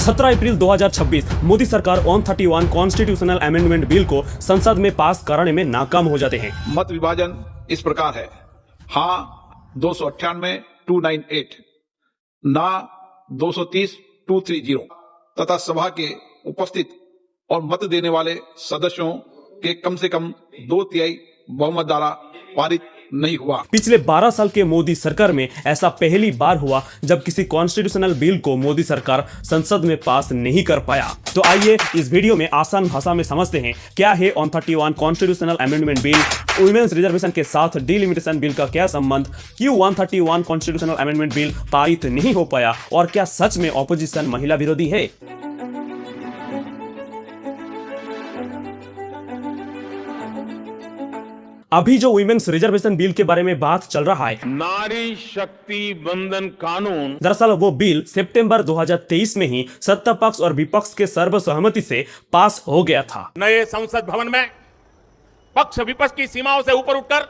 17 अप्रैल 2026 मोदी सरकार 131 constitutional amendment bill को संसद में पास कराने में नाकाम हो जाते हैं। मत विभाजन इस प्रकार है: हाँ 298 298, ना 230 230 तथा सभा के उपस्थित और मत देने वाले सदस्यों के कम से कम 2/3 बहुमत द्वारा पारित नहीं हुआ। पिछले 12 साल के मोदी सरकार में ऐसा पहली बार हुआ जब किसी कॉन्स्टिट्यूशनल बिल को मोदी सरकार संसद में पास नहीं कर पाया। तो आइए इस वीडियो में आसान भाषा में समझते हैं क्या है 131 constitutional amendment bill, women's reservation के साथ डिलिमिटेशन बिल का क्या संबंध, क्यों 131 कॉन्स्टिट्यूशनल अमेंडमेंट बिल पारित नहीं हो पाया और क्या सच में ऑपोजिशन महिला विरोधी है। अभी जो वुमेन्स रिजर्वेशन बिल के बारे में बात चल रहा है, नारी शक्ति बंधन कानून, दरअसल वो बिल सितंबर 2023 में ही सत्ता पक्ष और विपक्ष के सर्वसहमति से पास हो गया था। नए संसद भवन में पक्ष विपक्ष की सीमाओं से ऊपर उठकर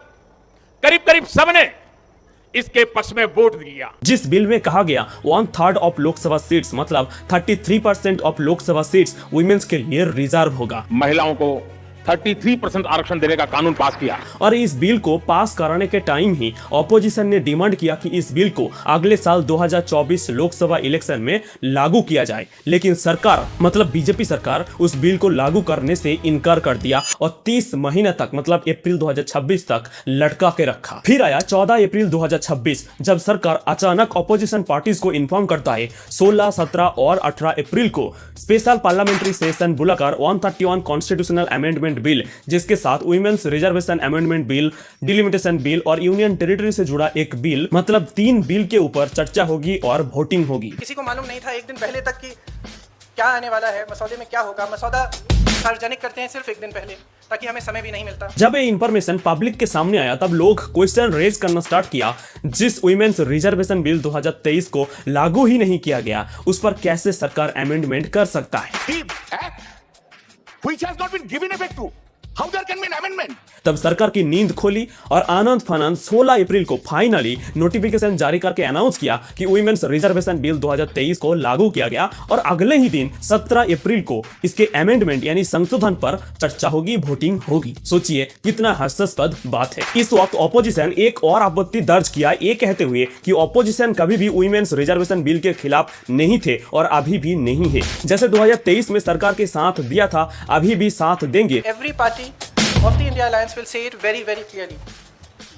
करीब करीब सबने इसके पक्ष में वोट दिया। जिस बिल में कहा गया 1/3 ऑफ लोकसभा सीट्स मतलब 33% ऑफ लोकसभा सीट्स वुमेन्स के लिए रिजर्व होगा। महिलाओं को 33% आरक्षण देने का कानून पास किया। और इस बिल को पास कराने के टाइम ही ऑपोजिशन ने डिमांड किया कि इस बिल को अगले साल 2024 लोकसभा इलेक्शन में लागू किया जाए, लेकिन सरकार मतलब बीजेपी सरकार उस बिल को लागू करने से इनकार कर दिया और 30 महीने तक मतलब अप्रैल 2026 तक लटका के रखा। फिर आया 14 अप्रैल 2026 जब सरकार अचानक ऑपोजिशन पार्टीज को इन्फॉर्म करता है 16, 17 और 18 अप्रैल को स्पेशल पार्लियामेंट्री सेशन बुलाकर 131 कॉन्स्टिट्यूशनल अमेंडमेंट बिल, जिसके साथ women's reservation amendment bill, delimitation bill और यूनियन टेरिटरी से जुड़ा एक बिल, मतलब 3 बिल के ऊपर चर्चा होगी और वोटिंग होगी। किसी को मालूम नहीं था एक दिन पहले तक कि क्या आने वाला है, मसौदे में क्या होगा। मसौदा सार्वजनिक करते हैं सिर्फ एक दिन पहले ताकि हमें समय भी नहीं मिलता। जब ये इंफॉर्मेशन पब्लिक के सामने आया तब लोग क्वेश्चन रेज करना स्टार्ट किया, जिस वुमेन्स रिजर्वेशन बिल 2023 को लागू ही नहीं किया गया उस पर कैसे सरकार अमेंडमेंट कर सकता है। Which has not been given effect to. How there can be an amendment? तब सरकार की नींद खोली और आनंद फानंद 16 अप्रैल को फाइनली नोटिफिकेशन जारी करके अनाउंस किया कि वुमेन्स रिजर्वेशन बिल 2023 को लागू किया गया और अगले ही दिन 17 अप्रैल को इसके अमेंडमेंट यानी संशोधन पर चर्चा होगी, वोटिंग होगी। सोचिए कितना हास्यास्पद बात है। इस वक्त ऑपोजिशन एक और आपत्ति दर्ज किया ये कहते हुए कि ऑपोजिशन कभी भी वुमेन्स रिजर्वेशन बिल के खिलाफ नहीं थे और अभी भी नहीं है। जैसे 2023 में सरकार के साथ दिया था अभी भी साथ देंगे। Every party of the India Alliance will say it very, very clearly.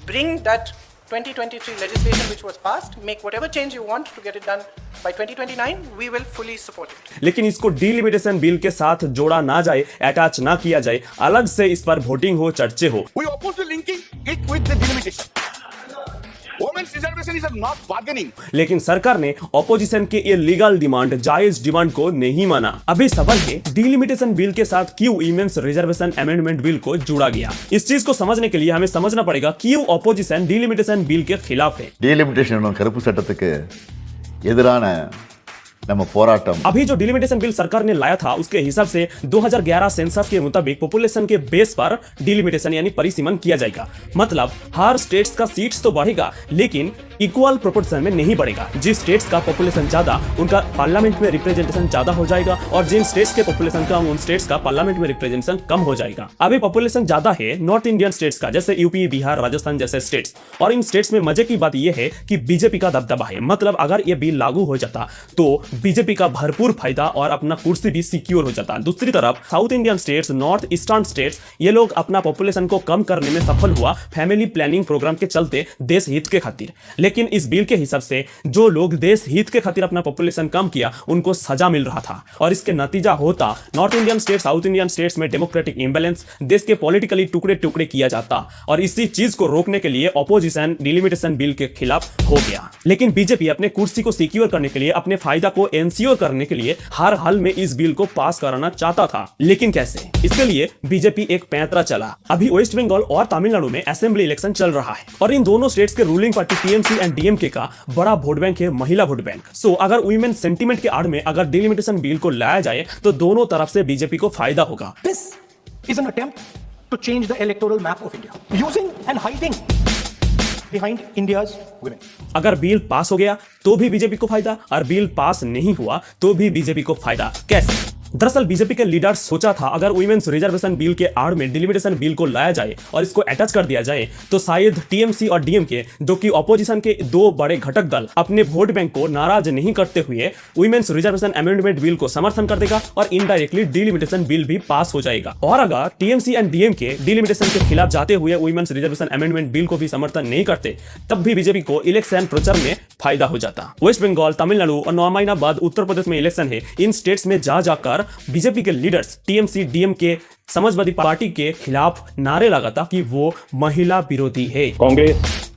Bring that 2023 legislation which was passed, make whatever change you want to get it done by 2029, we will fully support it. लेकिन इसको delimitation bill के साथ जोड़ा ना जाए, attach ना किया जाए, अलग से इस पर वोटिंग हो, चर्चे हो। We oppose the linking it with the delimitation. Women's reservation is not bargaining. लेकिन सरकार ने ऑपोजिशन के ये लीगल डिमांड, जायज डिमांड को नहीं माना। अभी सवाल है डिलिमिटेशन बिल के साथ क्यों वुमेन्स रिजर्वेशन अमेंडमेंट बिल को जोड़ा गया। इस चीज को समझने के लिए हमें समझना पड़ेगा क्यों ऑपोजिशन डिलिमिटेशन बिल के खिलाफ है। डिलिमिटेशन கருப்பு சட்டத்துக்கு எதிரான நம்ம போராட்டம்। अभी जो डिलिमिटेशन बिल सरकार ने लाया था उसके हिसाब से 2011 सेंसस के मुताबिक पॉपुलेशन के बेस पर डिलिमिटेशन यानी परिसीमन किया जाएगा। मतलब हर स्टेट्स का सीट्स तो बढ़ेगा लेकिन इक्वल प्रोपोर्शन में नहीं बढ़ेगा। जिस स्टेट्स का पॉपुलेशन ज्यादा उनका पार्लियामेंट में रिप्रेजेंटेशन ज्यादा हो जाएगा और जिन स्टेट्स के पॉपुलेशन कम उन स्टेट्स का पार्लियामेंट में रिप्रेजेंटेशन कम हो जाएगा। अभी पॉपुलेशन ज्यादा है नॉर्थ इंडियन स्टेट्स का, जैसे यूपी, बिहार, राजस्थान जैसे स्टेट्स, और इन स्टेट्स में मजे की बात यह है कि बीजेपी का दबदबा है। मतलब अगर यह बिल लागू हो जाता तो बीजेपी का भरपूर फायदा और अपना कुर्सी भी सिक्योर हो जाता। दूसरी तरफ south Indian states, north eastern states, ये लोग अपना पॉपुलेशन को कम करने में सफल हुआ फैमिली प्लानिंग प्रोग्राम के चलते, देश हित के खातिर। लेकिन इस बिल के हिसाब से जो लोग देश हित के खातिर अपना पॉपुलेशन कम किया उनको सजा मिल रहा था और इसके नतीजा होता north Indian state, south Indian states में डेमोक्रेटिक इंबैलेंस, देश के पॉलिटिकली टुकड़े टुकड़े किया जाता और इसी चीज को रोकने के लिए ऑपोजिशन डिलिमिटेशन बिल के खिलाफ हो गया। लेकिन बीजेपी अपने कुर्सी को सिक्योर करने के लिए, अपने फायदा को एंश्योर करने के लिए हर हाल में इस बिल को पास कराना चाहता था। लेकिन कैसे? इसके लिए बीजेपी एक पैंतरा चला। अभी वेस्ट बंगाल और तमिलनाडु में असेंबली इलेक्शन चल रहा है और इन दोनों स्टेट्स के ruling party TMC and DMK का बड़ा वोट बैंक है महिला वोट बैंक। सो अगर वुमेन सेंटीमेंट के आड़ में अगर डिलिमिटेशन बिल को लाया जाए तो दोनों तरफ से बीजेपी को फायदा होगा। This is an attempt to change the electoral map of India using and hiding behind India's women. अगर बिल पास हो गया तो भी बीजेपी को फायदा और बिल पास नहीं हुआ तो भी बीजेपी को फायदा। कैसे? दरअसल बीजेपी के लीडर सोचा था अगर वुमेन्स रिजर्वेशन बिल के आड़ में डिलिमिटेशन बिल को लाया जाए और इसको अटैच कर दिया जाए तो शायद टीएमसी और डीएमके जो कि ऑपोजिशन के दो बड़े घटक दल अपने वोट बैंक को नाराज नहीं करते हुए वुमेन्स रिजर्वेशन अमेंडमेंट बिल को समर्थन कर देगा और इनडायरेक्टली डिलिमिटेशन बिल भी पास हो जाएगा। और अगर टीएमसी एंड डीएमके डिलिमिटेशन के खिलाफ जाते हुए वुमेन्स रिजर्वेशन अमेंडमेंट बिल को भी समर्थन नहीं करते तब भी बीजेपी को इलेक्शन प्रचार में फायदा हो जाता। वेस्ट बंगाल, तमिलनाडु और 9 महीना बाद उत्तर प्रदेश में इलेक्शन है। इन स्टेट्स में जा जाकर बीजेपी के leaders TMC DMK Samajwadi party के खिलाफ नारे लगाता कि वो महिला विरोधी है। कांग्रेस,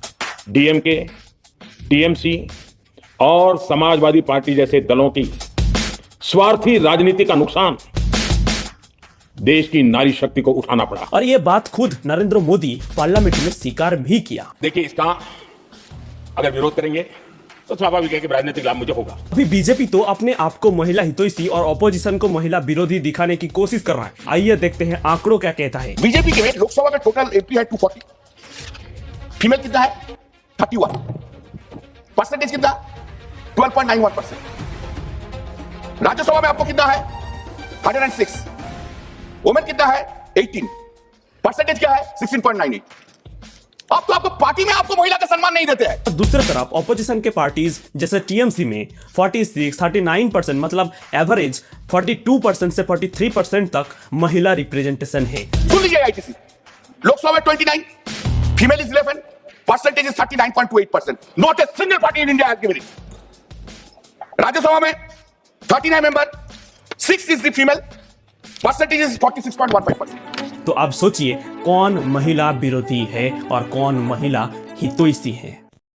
डीएमके, टीएमसी और समाजवादी पार्टी जैसे दलों की स्वार्थी राजनीति का नुकसान देश की नारी शक्ति को उठाना पड़ा। और ये बात खुद नरेंद्र मोदी पार्लियामेंट में स्वीकार भी किया। देखिए, इसका अगर विरोध करेंगे तो स्वाभाविक है कि राजनीतिक लाभ मुझे होगा। अभी बीजेपी तो अपने आप को महिला हितैषी और ऑपोजिशन को महिला विरोधी दिखाने की कोशिश कर रहा है। आइए देखते हैं आंकड़ों क्या कहता है। बीजेपी के लोकसभा में टोटल एमपी है 240, फीमेल कितना है 31, परसेंटेज कितना 12.91%। राज्यसभा में आपको कितना है 106, वुमेन कितना है 18, परसेंटेज क्या है 16.98। अब तो आपको पार्टी में आपको महिला का सम्मान नहीं देते हैं। दूसरी तरफ ऑपोजिशन के पार्टीज जैसे टीएमसी में 46, 39% मतलब एवरेज 42% से 43% तक महिला रिप्रेजेंटेशन है। सुन लीजिए, आईटीसी लोकसभा में 29, female is 11, percentage is 39.28%। Not a single party in India has given it. Rajya Sabha में 39 member, 6 is the female, percentage is 46.15%। तो अब सोचिए कौन महिला विरोधी है और कौन महिला हितैषी है।